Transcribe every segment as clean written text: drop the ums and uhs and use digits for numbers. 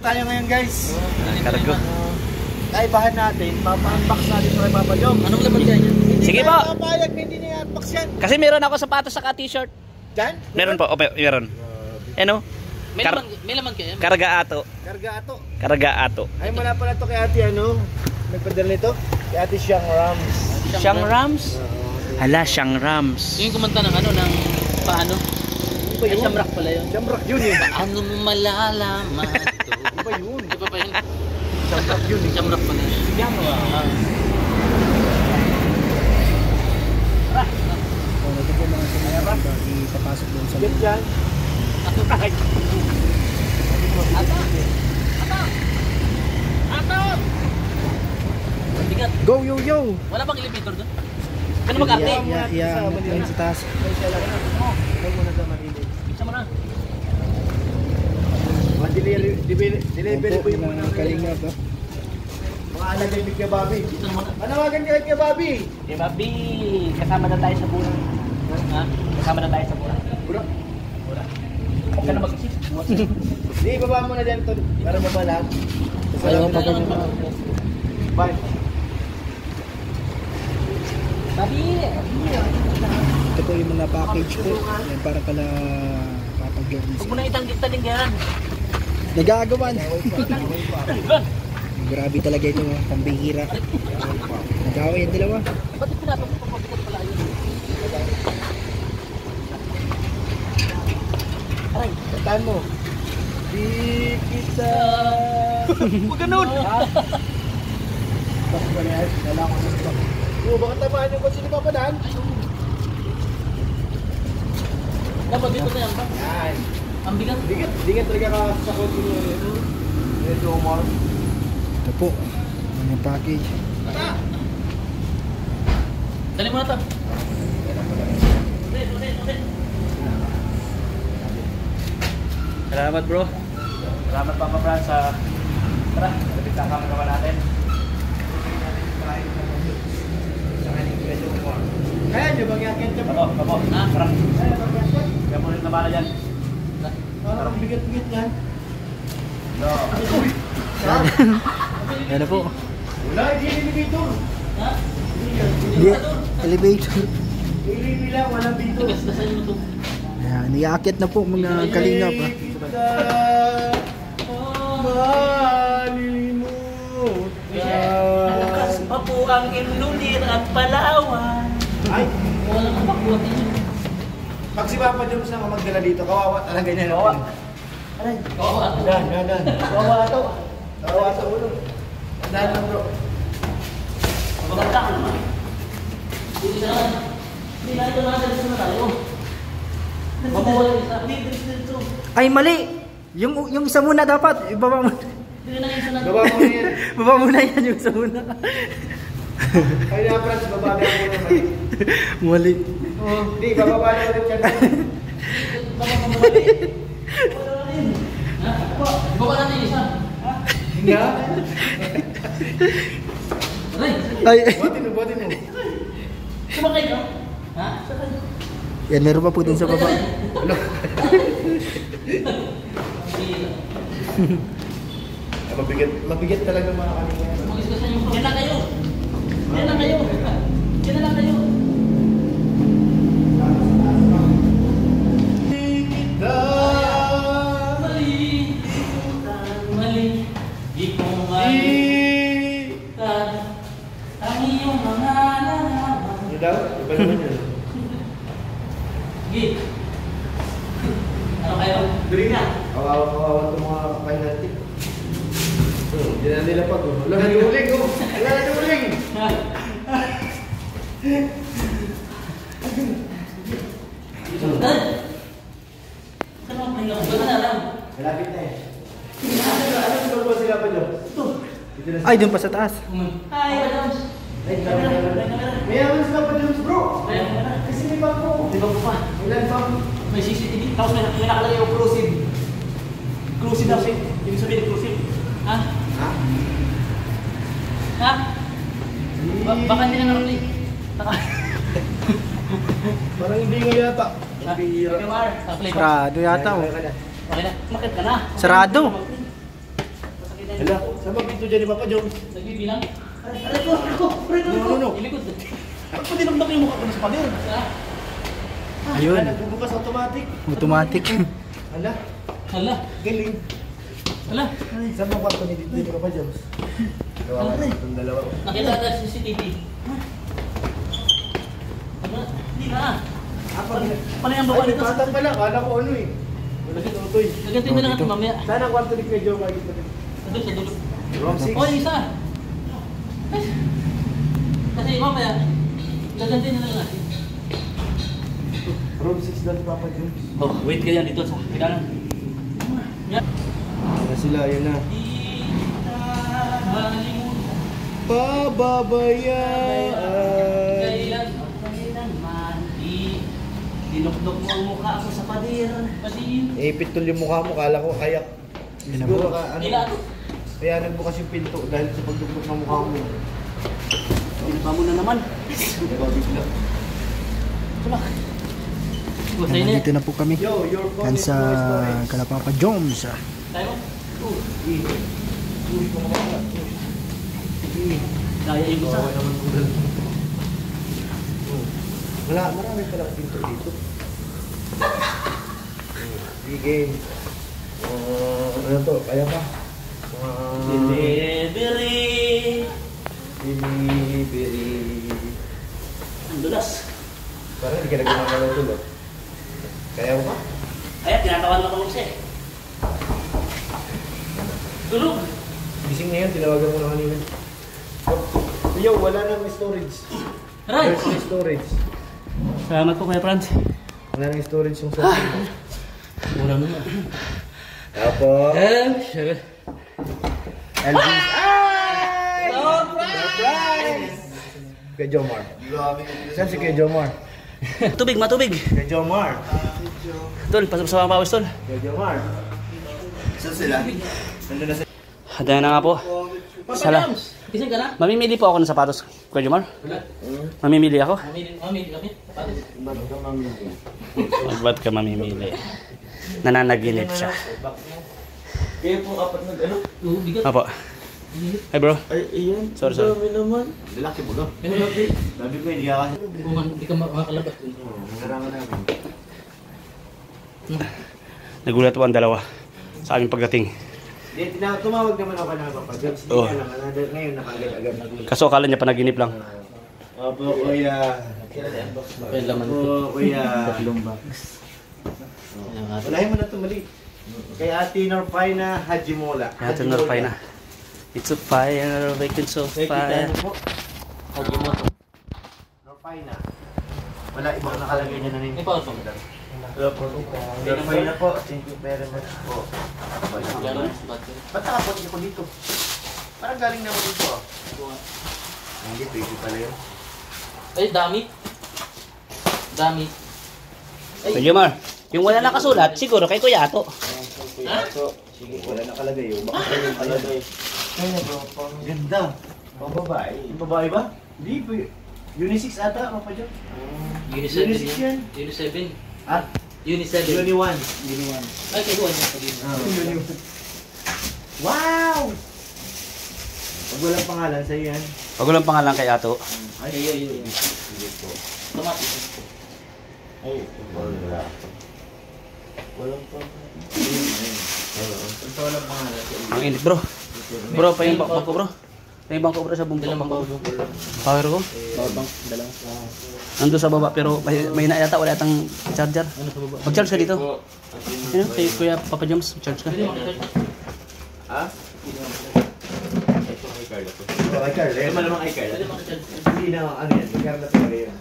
Tayo ngayon guys. Cargo. Kaibahan natin, mapa-unbox natin para Papa Jom. Anong laman kaya niya? Sige po. Papayag na hindi niya unbox yan. Kasi meron ako sapatos saka t-shirt. Diyan? Meron po, ope, meron. Ano? May laman kaya? Karga ato. Karga ato. Karga ato. Ay mula pala to kay ate ano. Nagpadala nito. Kay ate Siyang Rams. Siyang Rams? Hala, Siyang Rams. Yung kumanta ng ano, ng paano? Ay, Shamrock pala yun. Shamrock yun eh. Paano mo malalaman ito? Iba yun. Iba pa yun. Shamrock yun eh. Shamrock pala yun. Yan o. Ito po mga sinayarap. Ipapasok doon sa Yan dyan. Ato! Bigat. Go yo yo! Wala bang elevator doon? Kano mag-arte? Iyangat lang sa taas. Huwag mo na sa marinig. Bisa mo na. Delivery Opo, ko yung mga kalingap. mga alagay kay Bobby. Dito naman. Panawagan ka kay Bobby. Eh, Bobby, kasama na tayo sa bulan. Ha? Kasama na tayo sa bulan. Bro. Huwag ka na mag-isip. Di, baba mo na dyan to. Para mabalag. Ayaw pa kami. Bye. Babi! Ito po yung mga package po. Yan para pala kapag-journey. Huwag mo na itang-taling yan. Nagagawan! Grabe talaga ito, pambihira. Nagawa yung dalawa. Ba't yung pinapagpapagpapag pala yun? Aray, kantaan mo. Di kita. Huwag ganun! Bakit ba na yan? Wala akong nagpapag. Oo, baka tamaan yung kotse ni Papa Dan. Dapat dito na yan ba? Yan. Ang bigat. Dingat talaga ka sa kotse ni Ito, Omar. Ito po, mga package. Dali mo na ito. Salamat bro. Salamat Papa Brad sa... Tara, lapit na kami naman natin. Kaya nyo bang yakin ka Papo, papo. Ha? Parang, Kaya bang yakin? kaya mo rin na bala dyan. Parang bigat-bigat yan. No. Yan na po. Wala, hindi elevator. Ha? Hindi, elevator. Ilimi lang, walang dito. Tigas-gasan mo ito. Ayan, iaakyat na po mga kalingap. Kita malilimutan. Lakas pa po ang Inulir at Palawan. Ay, Walang kapakuha din. pag si Papa Jones na magdala dito, kawawa talaga niya. Kawawa. Aray, Kawawa. dan. Kawawa ito. Kawawa sa ulo. Dan lang bro. Maganda ka naman. Hindi na. Hindi na ito na. Dalis na tayo. Mabuhay yung isa. Hindi, dalis na ito. Ay, mali! Yung isa muna dapat. Ibaba mo. Hindi na yung isa na. Baba mo na yan. Baba muna yan yung isa muna. Kaya na Franz, bababa mo naman. Mali. Hindi, bababa na ulit yan. Baka mamali. Ha? Baka natin yung isa. Nga? Aray! Ay, Buhatin mo. Sumakay ka? Ha? Sakay. yan, meron pa po dun sa baba. Ano? Mabigat talaga mga kanina. Mag-isgasan yung yan na kayo. Yan na kayo. Yan na lang kayo. Kita Mali. Mali. Di ko malitan ang iyong mga nalaman. Hindi daw? Iba naman yun. Sige. Ano kayo? Dali na. Kawawa itong mga kainati. Hindi na nila pag. Wala na uling. Wala na uling. Dad! Saan mo pahinga ko? Gano'n na lang. Malapit na eh. Ano ba sila pa dyan? Ito. Dito na Ay, dun pa sa taas. Hi, Adams. Ay, may awan sila pa dyan bro. Ayan mo na. Kasi may bangko. Di ba po pa? Ilan bang? May CCTV. Tapos may nakalagay yung cruising. Cruising daw siya. Ibig sabihin cruising. Ha? Ha? Ha? Baka hindi na naroon Parang hindi nga yata. Okay, Mar. Sarado yata, oh. Okay na. Makit ka na. Sarado. pinto dyan ni Papa Jones. Nagbibilang. Aray ko. No. Ilikod. Ba't pa dinamdam yung mukha ko na sa pader? Ayun. Nagbubukas automatic. Automatic. Hala, Hala. galing. Hala. Saan bang kwarto ni Papa Jones? Gawa ka itong dalawa. Nakita na sa CCTV. Hindi na. Panay ang baba Ay, dito. bata pala. Kala ko ano eh. Wala si Totoy. Gaganti na lang natin mamaya. Saan ang kwarto ni Kuya Joe? Sa dulo. Room 6. Oh, yung isa. Kasi mamaya, gaganti na lang natin. Room 6 daw ni Papa Jones. Oh, wait ka yan dito sa kailangan. Yan. Yan na sila, yun na. Di na malimutan. Pababayaan. Kailanman di dinukdok mo ang mukha ko sa pader. Padir. Ipitol yung mukha mo, kala ko kayak. Siguro ka, ano, Nila ako. kaya nagbukas yung pinto dahil sa pagdugtog ng mukha mo. Pinapa mo na naman. Nababigla. Sulak. Sa'yo na. Nandito na po kami. Yo, your phone Yan is sa no storage. Kalapapa Jones. Tayo mo? Uy, kung makakala. Daya yung isa. Bawa naman kung dalawa. Marami palang pinto dito. Game. Ano to? Kaya pa? Delivery. Binibiri. Ang dulas. Parang hindi ka nagmamahal ng tulog. Kaya mo ka? Kaya tinatawan lang ako siya. Tulog. Gising na yun, tinawagan mo na kanina. Yo, wala nang storage. Aray! There's no storage. Salamat po Kuya Franz. Wala nang storage yung sa akin. Mura mo na. Tapos, Sugar. Elvis. Ay! Surprise! Kay Jomar. Saan si Kay Jomar? Tubig, matubig. Kay Jomar. Tol, pasok sa mga pawis, Tol. Kay Jomar. Saan sila? Nandun na sila. Handa na nga po. Sala. Kising ka na? Mamimili po ako ng sapatos, Kuya Jomar. Mamimili ako. Mamimili kami? Sapatos? Ba't ka mamimili? Nananaginip siya. Kaya po apat nag ano? Apo. Hey bro. Ay, iyan. Sorry. Dami naman. Lalaki mo no? Lalaki. Sabi ko, hindi ka kasi. Hindi ka makakalabat. Narangan namin. Nagulat po ang dalawa sa aming pagdating. Hindi, tumawag naman ako na Papa Jones. Hindi Oh. ka lang. Ngayon nakagad-agad. Kaso akala niya panaginip lang. Opo, kuya. Opo, kuya. Walahin mo na tumali. Kay Ate Norfaina Hajimola. Ate Norfaina. It's a fire, vacant so Kay kita fire. ano po? Hajimoto. Norfaina. Wala, ibang nakalagay niya na rin. May power pa. Norfaina po. Thank you very much po. Ba't nakapot niyo po dito? Parang galing naman dito ah. Hindi, pwede pala yun. Ay, dami. Dami. Kuya Jomar, yung wala nakasulat, siguro kay Kuya Ato. Ha? Sige, wala nakalagay yun. Baka kayo yung kalagay. Kaya bro, pang ganda. Pang babae. Yung babae ba? Hindi po. Unisex ata, Papa John. Unisex yan. Uni7. Ah? Uni7. Uni1. Ay, kay Kuya. Uni1. Wow! Pag walang pangalan, sa'yo yan. Pag walang pangalan kay Ato. Ay, sige po. Automatic. Ay, wala. Walang pangalan. Ito walang pangalan. Ang init bro. Bro, pa yung bangko bro. Pa yung bangko bro sa bangko. Power ko. Power bank, dalawa. Nandun sa baba pero may na yata wala yatang charger. Mag-charge ka dito. Ayun, kay Kuya Papa Jones, charge ka. Ha? Ito kay Carla to. Ito kay Carla. Ito malamang kay Carla. Hindi na, ano yan, kay Carla talaga yun.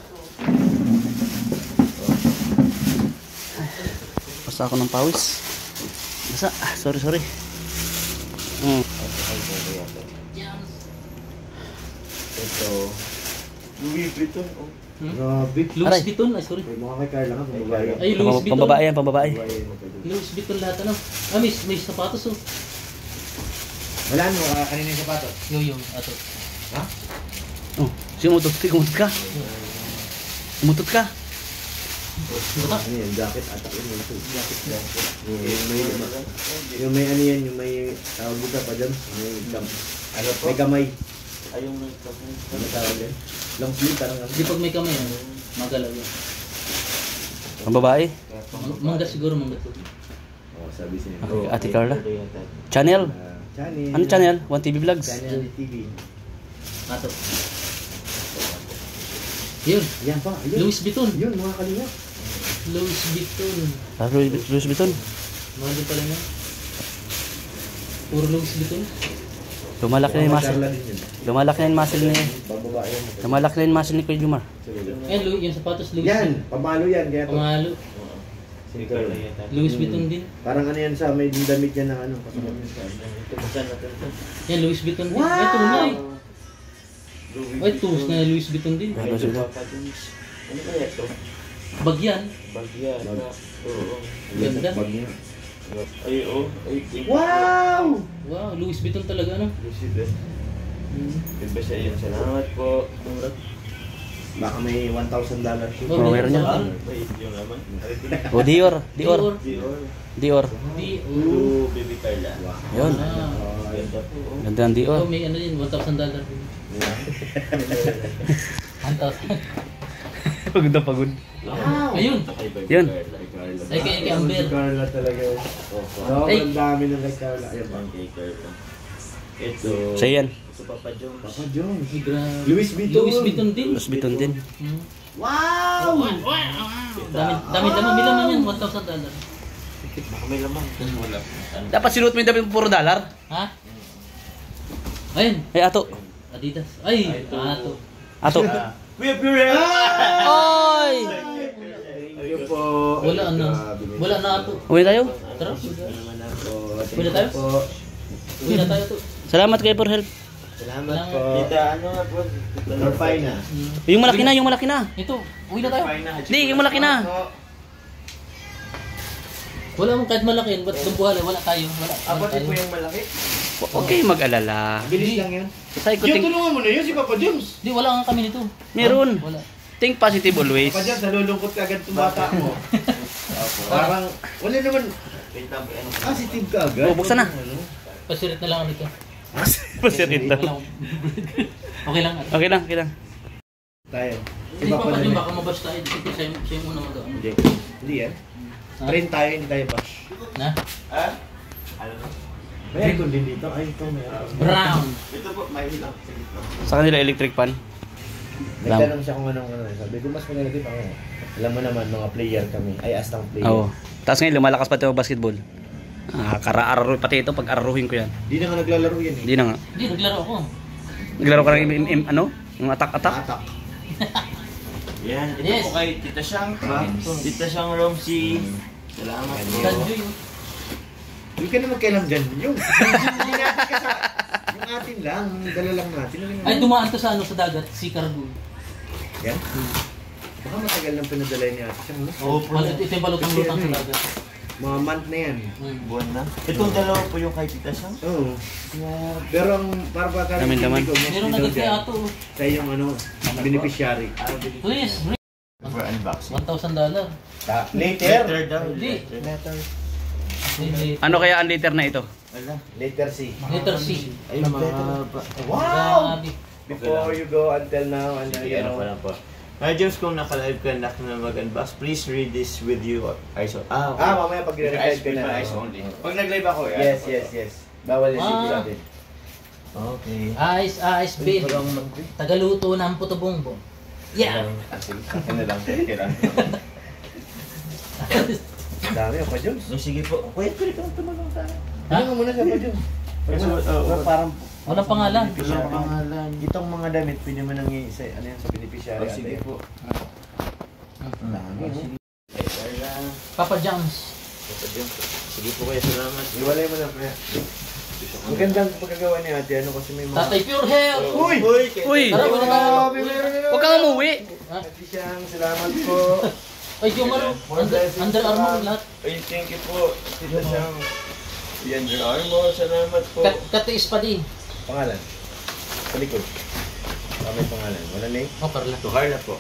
Basta ako ng pawis. Basta, sorry. Ito. Louis Vuitton. Oh. Grabe. Louis Vuitton, ay sorry. May mga kay Carla nga, pambabae. Ay, Louis Vuitton. Pambabae yan, pambabae. Louis Vuitton lahat ano. May sapatos oh. Wala mo, kanina yung sapatos. Yung, ato. Ha? Oh, sumutot ka. Umutot ka. Ano yan, jacket ata yun. Jacket. Yung may ano yan, yung may tawag dito pa dyan. Ano po? May kamay. Ayong may kamay. Ano tawag yan? Long sleeve, parang ano. Di pag may kamay, magalaw yan. Ang babae? Mangga siguro, mangga to. Oh, sabi siya. Okay, Ate Carla. Channel? Channel. Ano channel? 1TV Vlogs? Channel TV. Ato. Yun. Yan pa, yun. Louis Vuitton. Yun, mga kalinga. Louis Vuitton. Louis Vuitton? Mahal din pala niya. Puro Louis Vuitton. Lumalaki na yung muscle. Carla din yun. Lumalaki na yung muscle ni... Bababae yan. Lumalaki na yung muscle ni Kuya Jumar. Ayan, yung sapatos Louis Yan, Vuitton. pamalo yan. Kaya to. Pamalo. Sige, Carla. Louis Vuitton din. Parang ano yan sa may damit yan na ano. Kasama yun sa Yan, Louis Vuitton din. Ay, tunay. Ay, tus na Louis Vuitton din. Ano sila? Ano kaya ito? Bagyan. Bagyan. Oo. Ganda. Bag niya. Ay, oh. Ay, Wow! wow, Louis Vuitton talaga, ano? Best yun. Salamat po. Baka may $1,000 siya. Oh, meron yan. Yung naman. O, Dior. Dior. Dior. Dior. Baby Carla. Yun. Ah. Ganda po. Ganda ng Dior. Oh, may ano din, $1,000 din. 1,000. Pagod na pagod. Wow! Ayun. Yun. Ay, kay Amber. Si Carla talaga. Ay. Ang dami ng kay Carla. Ayun ba? Ito. Siya yan. Ito, Papa Jones. Papa Jones. Ay, grabe. Louis Vuitton. Louis Vuitton din. Louis Vuitton din. Hmm. Wow! Dami may laman yan, $1,000. Baka may laman. Wala. Dapat sinuot mo yung damit puro dollar. Ha? Ayun. Ay, ato. Adidas. Ay, ato. Ato. Kuya Pure! Oy! Thank you po. Wala na. Wala na ato. Uwi tayo. Tara. Naman ako. Uwi na tayo? Po. Uwi na tayo to. Salamat kayo for help. Salamat po. Tita, ano nga po? Norfay na. Yung malaki na, yung malaki na. Ito, uwi na tayo. Hindi, yung malaki na. Wala mong kahit malaki, ba't dumbuhalay? Wala tayo. Wala. Apat tayo. po yung malaki. Huwag kayong mag-alala. Bilis lang yun. Sa ikuting... tulungan mo na yun si Papa James. Di, wala nga kami nito. Meron. Wala. Think positive always. Papa James, nalulungkot ka agad tumata mo. Parang, wala naman. Positive ka agad. Oh, buksan na. Pasirit na lang kami ito. Pasirit na. Wala. Okay lang. Okay lang, okay lang. Tayo. Hindi Iba pa pa pa din. baka mabash tayo. Ito siya yung una mag-ano. Hindi. Hindi yan. Train tayo, hindi tayo bash. Na? May aircon din dito. Ay, ito may aircon. Brown. Ito po, may hilang. Sa kanila electric fan. Nagtanong siya kung anong ano. Sabi ko, mas maganda dito. Alam mo naman, mga player kami. Ay, astang player. Oo. Tapos ngayon lumalakas pati ako basketball. Kara-araro pati ito pag araruhin ko yan. Di na nga naglalaro yan eh. Hindi na nga. Hindi, naglaro ako. Naglaro ka ng ano? Yung attack-attack? Atak. Yan, ito Yes. po kay Tita Shang. Tita Shang Romsi. Salamat po. Ganjo yun. Hindi ka naman kailang dyan. Yung hindi natin kasi. Yung atin lang. Dala lang natin. Ay, dumaan to sa ano sa dagat, si Cargo. Yan. Baka matagal nang pinadala ni ate siya. Oo po. Ito yung balutang-lutang sa dagat. Mga month na yan. Buwan na. Itong dalawa po yung kay Tita Shang. Oo. Pero ang para ba Damin-daman. Meron na kay Ato. sa yung ano, beneficiary. Please, bring For unboxing. $1,000. Later. daw. Hindi. Letter. Hindi. Ano kaya ang liter na ito? Wala. Letter C. Letter C. Ay, mahaba. Wow! Grabe. Before you go until now, and Sige, you ano know, pa lang po. Kaya James, kung naka-live ka na mag-unbox, please read this with you. Eyes on. Okay. mamaya pag Eyes re-record ka na. eyes only. Pag nag-live ako, Yes. Bawal yung sipil natin. Okay. Ice, babe. Tagaluto ng puto bongbong. Yeah. Akin na lang. Kira. Dami, pa Jones. Sige po. Kuya, pwede kang tumulong tayo. Ano nga muna siya pa Jones? Parang Walang pangalan. beneficiary. Walang pangalan. Itong mga damit, pwede mo nang isa, ano yan, sa beneficiary. Sige po. Dami. Papa Jones. Sige po kayo, salamat. Iwalay mo lang kaya. Magandang pagkagawa ni ate, ano kasi may mga... Tatay Pure Hair. Uy! Uy! Tara, wala tayo. Huwag kang umuwi! Ate Siyang, salamat po. Ay, Jomar. Under Armour lahat. Ay, thank you po. Tita Shang. Yan, Under Armour. Salamat po. Katiis pa din. Pangalan? Sa likod. May pangalan. Wala name? Oh, Carla. To Carla po.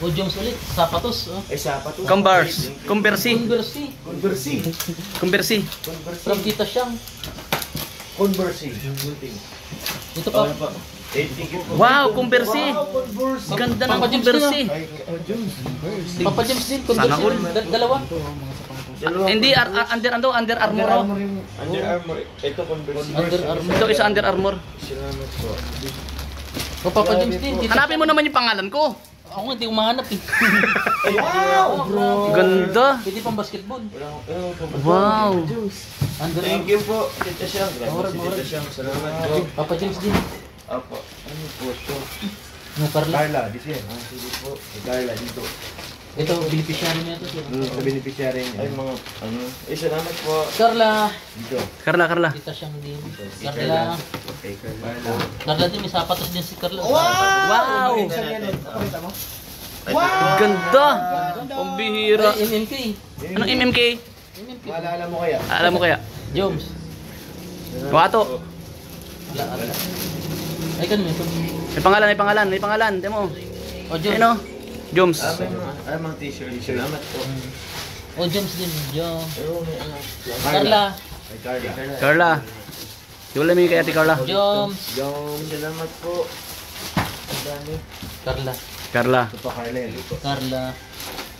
O Jones ulit, sapatos. Oh. Eh, sapatos. Converse. Converse. Converse. Converse. Converse. From Tita Siyang. Converse. Ito pa. Ano pa? 80 po. Wow, Converse. Wow, Converse. Ganda ng Papa James Converse. Ay, Jones. Papa James din, Sana all. Converse. Dalawa. Hindi, Under Armour. Oh. Under Armour. Ito Converse. Under Armour. Ito isa Under Armour. Salamat po. O Papa James din. Tita Hanapin mo naman yung pangalan ko. Ako hindi ko mahanap eh. Wow, bro. Ganda. Pwede pang basketball. Wow. Under Thank you po, Tita Siyang. Mawag, Si mawag. Tita Siyang. Salamat po. Papa James din. Apo. Ano po ito? No, Carla. Carla, this yan. Sige po. Carla, dito. Ito, beneficiary niya ito. Sa beneficiary Ay, niya. mga ano. Salamat po. Carla. Dito. Carla. Tita Siyang din. Carla. Okay, Carla. Carla din, may sapatos din si Carla. Wow. Wow! Ganda. Pambihira. Ay, MMK. Anong MMK? MMK. Maalala mo kaya? Alam mo kaya? Jones. Wato. Wala. Ay, kanina ito. May pangalan. Demo. O, Jones. Ano? Joms. Ay, mga t-shirt. Salamat po. O, Jones din. Jones. Pero may ano. Carla. Ay, Carla. Carla. Yung lamig kay Ate Carla. Jones. Salamat po. Ang dami. Carla. Carla. Ito pa, Carla.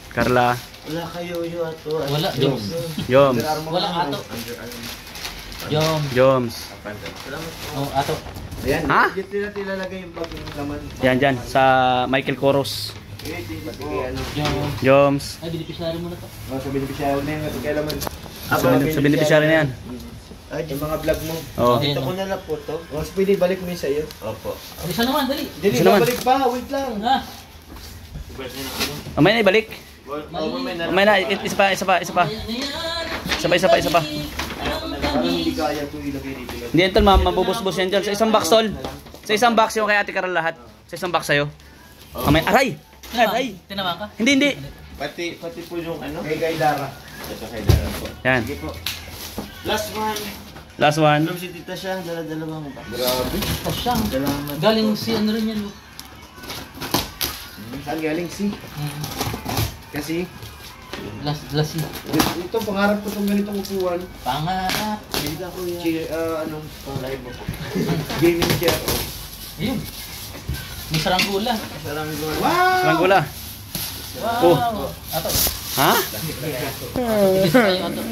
Carla. Wala kayo yung ato. Wala. Jones. Joms. Wala ato. Under Armour. Jones. Joms. Salamat po. O, ato. Ayan, Ha? dito nila ilalagay yung bagong laman. Yan. Sa Michael Koros. Pati kay ano. Jones. Joms. Ay, beneficiary mo na to. Oh, sa beneficiary na yung kay laman. Sa beneficiary na yan. Ay, Yung mga vlog mo. Oo. Ayan, dito ko no? na lang po to. Oh, so pwede balik mo yun sa'yo. Opo. Isa naman, dali. Dili, Isa naman. babalik pa. Wait lang. Ha? Ibalik na ano. Mamaya na ibalik. Mamaya na. Mamaya na. Isa pa. Isa pa. Parang hindi kaya ito ilagay dito. Hindi yan tol, mabubus-bus yan dyan. Sa isang box tol. Sa isang box yung kay Ate Carla lahat. Sa isang box sa'yo. Mamaya. Aray! Aray! Tinawa ka? Hindi. Pati po yung ano. Kay Dara. Ito kay Dara po. Yan. Sige po. Last one. Last one. Alam si Tita siya, dala-dala mo ba? Grabe. Tasyang. Salamat. Galing si ano rin yan. Saan galing si? Kasi, Last ito, pangarap ko itong ganitong upuan. pangarap. Hindi ako yan. Anong Pang live mo po. gaming chair. Ayun. May saranggula. Salamat po. Wow! Saranggola. Wow. Oh. Ato. Ha? Isa kayo ato.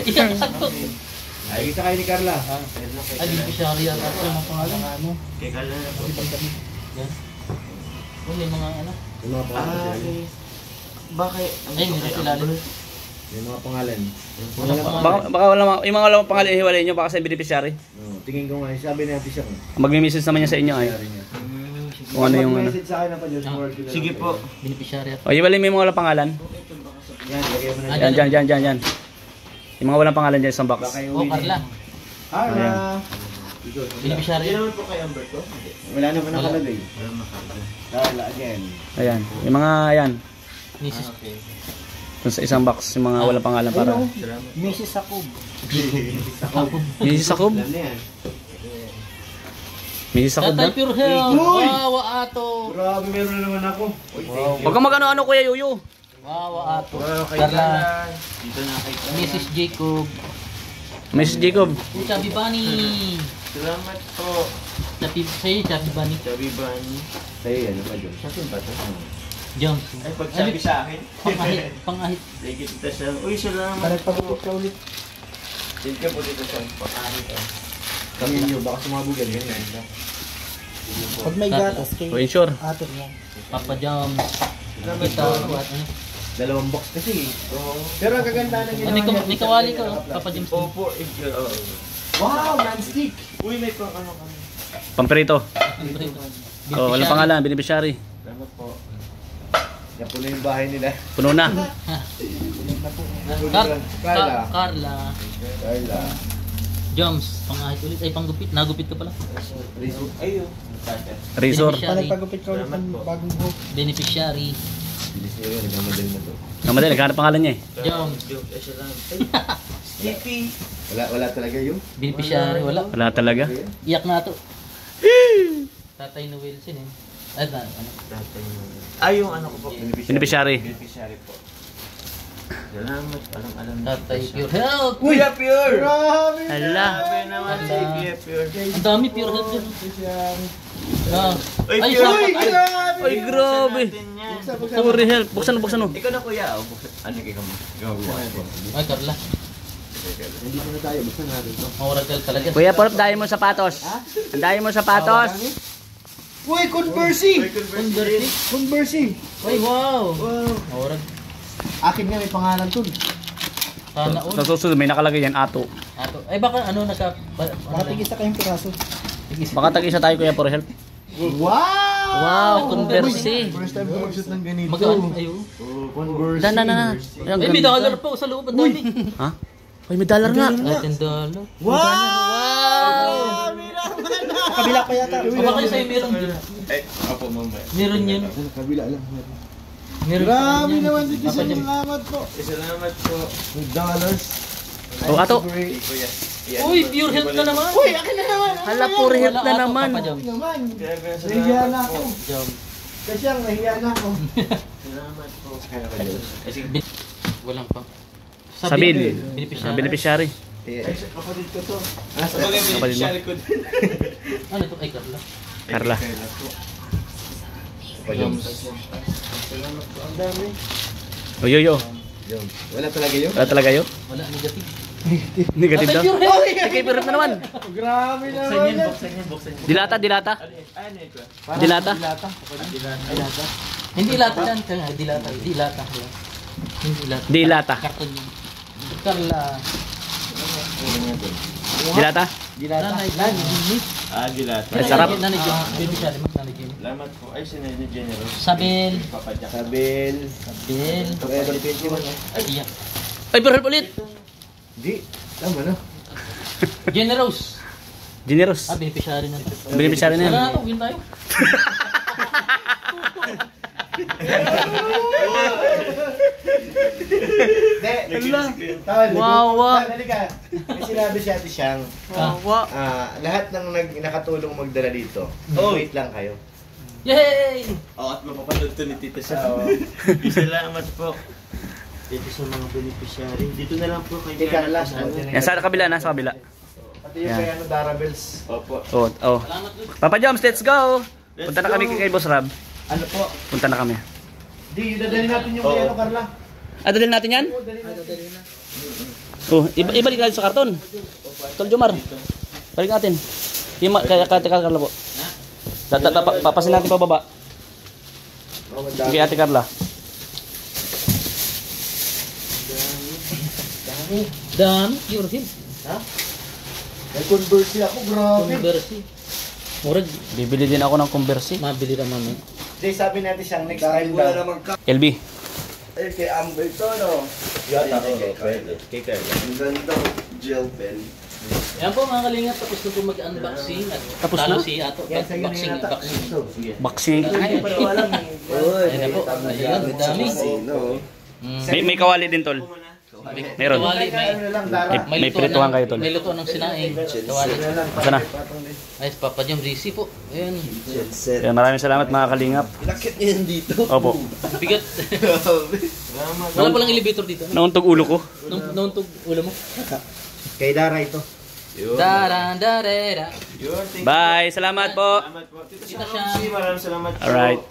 Iyan ato. Ay, kita kayo ni Carla. Ay, beneficiary ato. Yung mga pangalan. Ano? Kay Carla na po. Yan. Oh, may mga ano. Yung mga pangalan. Okay. Bakit? Ay, meron sila. Yung mga pangalan. Baka wala yung mga walang pangalan ihiwalay nyo baka sa beneficiary. Oh, tingin ko nga, sabi natin siya. Magme-message naman niya sa inyo ay. Kung ano yung ano. Message sa akin na pa, Diyos. Sige po. Beneficiary ato. O hiwalay mo yung mga walang pangalan. Yan, lagay mo na Yan. Yung mga walang pangalan dyan sa isang box. Baka yung Oh, Carla. Carla. Beneficiary. Hindi naman po kay Amber ko. Wala naman Wala. nakalagay. Wala nakalagay. Carla, again. Ayan. Yung mga ayan. Mrs. Okay. Dun sa isang box yung mga walang pangalan para. Salamat. Mrs. Jacob. Mrs. Sakob. Alam na yan. Mrs. Sakob Tatay na. Pure Health. Uy! Wawa ato. Grabe, meron na naman ako. Uy, thank you. Huwag kang mag-ano-ano Kuya Yuyo. Wawa ato. Wow, kay Carla. Carla. Dito na kay Carla. Mrs. Jacob. Mrs. Jacob. Chubby Bunny. Salamat po. Sa'yo, Chubby Bunny. Chubby Bunny. Sa'yo yan, ano ba, Diyos? Sa akin ba ito? Jones. Ay, pag sabi sa akin. Pangahit. Thank you, Tita siya. Uy, salamat Pagpagupit ka ulit. Thank you po, Tita siya. Pakahit ah. Kami nyo, baka sumabog yan. Ganyan. Pag may gatas, kay O insure. ato yan. Papa Jones. Kita. Ano? Dalawang box kasi. Pero ang kagandahan ng May kawali ka. Papa Jones. Opo, Wow, non-stick. Uy, may pang ano kami. Pamperito. O walang pangalan. Beneficiary. Salamat po. Yan po na yung bahay nila. Puno na. Carla. Carla. Carla. Jones. Pangahit ulit. Ay, panggupit. Nagupit ka pala. Rizzo. Ayun. Resort. Pagpagupit ka ulit ng bagong buhok. Beneficiary. Bilis nyo yun, nagmamadali na to. Namadali. Naghanap pangalan niya eh. Jones. Ay, salamat. Sticky. Wala talaga yung. Beneficiary. Wala. Wala talaga. Iyak na to. Tatay na Wilson eh. Ay, ano? Yung ano ko po. Beneficiary. Beneficiary po. Salamat. Alam Tatay Pure Health. Kuya Pure! Grabe! Hala. Sabi naman si Kuya Pure. Ang dami Pure Health dyan. Ah. Uy, Ay, Pure! sapat. Ay, Ay, grabe. Pure Health. Buksan mo. Ikaw na kuya. Ano ikaw mo? ay, Carla. Hindi na tayo, basta natin to. Oracle talaga. Kuya Purp, dahil mo sapatos. Ang dahil mo sapatos. Uy, Converse! Converti. Converse! Ay, wow. Oracle. Akin nga may pangalan to. Sana all. Sa susunod, may nakalagay yan, ato. Ato. Ay, baka ano, Nakatigis na kayong piraso. Baka tag-isa tayo, Kuya Pure Health. Wow! Wow, Converse. First time ko mag-shoot ng ganito. Magkano? Ayo. Converse. Na. Ay, may dollar po sa loob. Ang dami. Ha? Ay, may dollar nga. Ay, $10. Wow! Kabila pa yata. Baka kayo sa'yo meron din. Ay, opo mama. Meron yun. Kabila lang. Meron Grabe yun. naman si Papa Jason. Jam. Salamat po. Salamat po. $2. Oh, ato. Kuya. Uy, Pure Health na naman. Uy, akin na naman. Hala, Pure Health na naman. Papa Jam. Naman. Grabe, Nahiya na salamat ako. po. Jam. Kasi ang nahiya na ako. Salamat po. Ay, sige. Walang pa. Sabil. Beneficiary. Beneficiary. Ay, kapatid ko to. Ah, Sa bagay, Kapatid mo? beneficiary ko din. Ano ito? Ay, Carla. Carla. Salamat po. Ang dami. Yo. Wala talaga yun. Wala talaga yun? Wala, negative. Negative daw. Pure Health. Ay, kay Pure Health na naman. Grabe Buksan naman yan, yan. buksan yan, buksan yan. Dilata. Ano ito? Dilata. Hindi lata yan. Hindi lata. Hindi lata. Hindi lata. Dilata. Karton yun. Carla. Dilata. Nanay. Nanay. Dilata. Ay, sarap. Nanay Jim. Beneficiary. Nanay Jim. Salamat po. Ay, sinay ni General. Sabel. Papadyak. Sabil. Sabel. Forever 21. Ay, iyak. Ay, Pure Health ulit. Di. Tama na. Generous. Generous. Beneficiary na ito. Beneficiary na yan. Wala na ito. Win tayo. Wow. Halika. May sinabi si Ate Siyang, Wow. lahat ng nakatulong magdala dito, wait lang kayo. Yay! At mapapanood to ni Tita Sa. Salamat po. Dito sa mga beneficiary. Dito na lang po kay Kay Carla. Yan, sa kabila na, sa kabila. Pati yung kay Darabels. Opo. Oh. Papa Joms, let's go. Punta na kami kay Boss Rab. Ano po? Punta na kami. Di, dadali natin yung kay Carla. Dalhin natin yan? Oh, ibalik natin sa karton. Tol Jomar. Balik natin. Kaya Carla po. Papasin natin pababa. Kay Ate Carla. Dami. Pure Health. May Converse ako, grabe. Converse. Murag. Bibili din ako ng Converse. Mabili na mami. Di, sabi natin siyang next time daw. LB. Ay, kay Amber to, no? Yata ko. Kay Carla. Ang ganda, gel pen. Yan po mga kalingap. Tapos na po mag-unboxing. At Tapos talo na? si Ato. Yan, sa'yo na Unboxing. yata. Unboxing. Boxing. Ay, pero walang. Uy, Ayan na po. Ayan, dami. May kawali din, Tol. Meron. Kawali, May pirituhan kayo, Tol. May lutuan ng sinaing. Kawali. Asa na? Ay, Papa Jam, GC po. Ayan. Kaya maraming salamat mga kalingap. Inakit niya yan dito. Opo. Bigat. Wala palang elevator dito. Nauntog ulo ko. Nauntog ulo mo. Kay Dara ito. Daran, darera. Bye. Salamat po. Salamat po. Tita Siyang, maraming salamat po. Alright.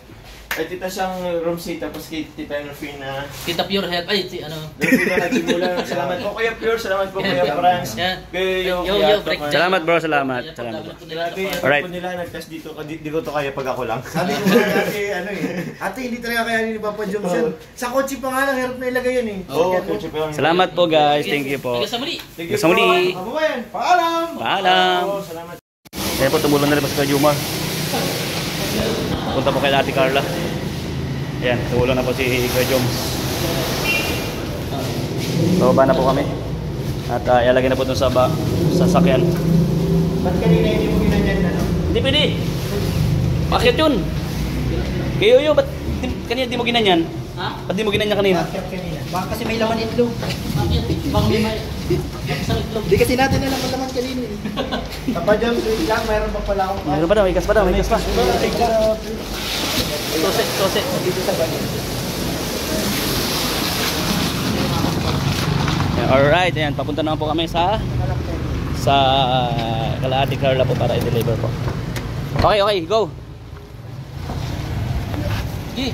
Ay, Tita Siyang Romsey, tapos kay Tita Norfina. Kita Pure Health. Ay, si ano. Norfina nagsimula. Salamat po Kuya Pure, salamat po Kuya Franz. Yan. Kuya Yo, Frank. Salamat bro, salamat. Salamat. Grabe, Alright. Alright. Po nila nag-test dito, di ko to kaya pag ako lang. Sabi ko nga dati, ano eh. Ate, hindi talaga kaya ni Papa Joms yan. Sa kotse pa nga lang, hirap na ilagay yan eh. Oo, Coach Pure. Salamat po guys. Thank you po. Hanggang sa muli. Thank you Sa muli. po. Kababayan, paalam! Paalam. Oo, salamat. Kaya po tumulong na rin po si Kuya Jumar. Punta po kay Ate Carla. Ayan, tumulong na po si Kuya Joms. Bababa na po kami. At ilalagay na po dun sa sasakyan. Ba't kanina hindi mo ginanyan na, no? Hindi pwede. Bakit yun? Kayo ba't kanina di mo ginanyan? Ha? Ba't di mo ginanya kanina? kanina. Baka kasi may laman itlog. Bakit? Bang may may... Sa itlog. Hindi kasi natin alam ang laman kanina eh. Papa Joms, wait lang, mayroon pa pala akong Mayroon pa daw, ikas pa daw, ikas pa. Tose. dito sa banin. Alright, ayan, papunta naman po kami sa Kalahati Carla po para i-deliver po. Okay, go! Gi!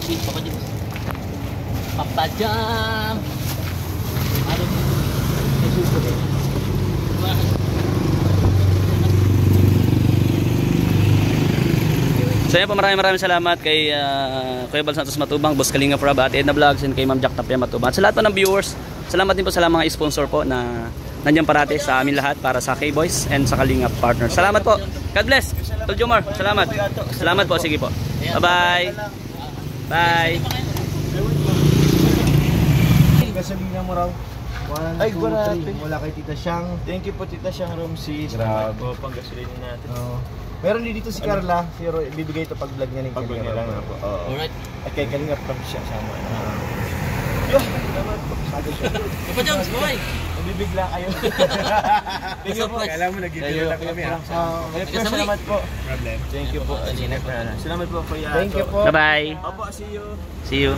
Papa Jam. Papa Jam! Ano? So yan po, maraming salamat kay Kuya Bal Santos Matubang, Boss Kalinga Prab, Ate Edna Vlogs, and kay Ma'am Jack Tapia Matubang. At sa lahat po ng viewers, salamat din po sa mga sponsor po na nandiyan parati sa amin lahat para sa K-Boys and sa Kalinga Partner. Salamat po. God bless. Tol Jomar, salamat. Salamat po. Sige po. Bye-bye. Bye. Gasolina mo raw. Ay, grabe. Wala kay Tita Siyang. Thank you po Tita Siyang Romsi. Grabe. Salamat po pang gasolina natin. Meron din dito si Carla, pero bibigay ito pag vlog niya ni Pag-vlog niya lang po. Oo. Alright. At kay Kalinga Prab siya sama. Papa Jam, bye! Nabibigla kayo. Thank you po. Kailan mo nagigil lang kami ha. Salamat po. Problem. Thank you po. Salamat po Kuya. Thank you po. Bye-bye. Opo, see you. See you.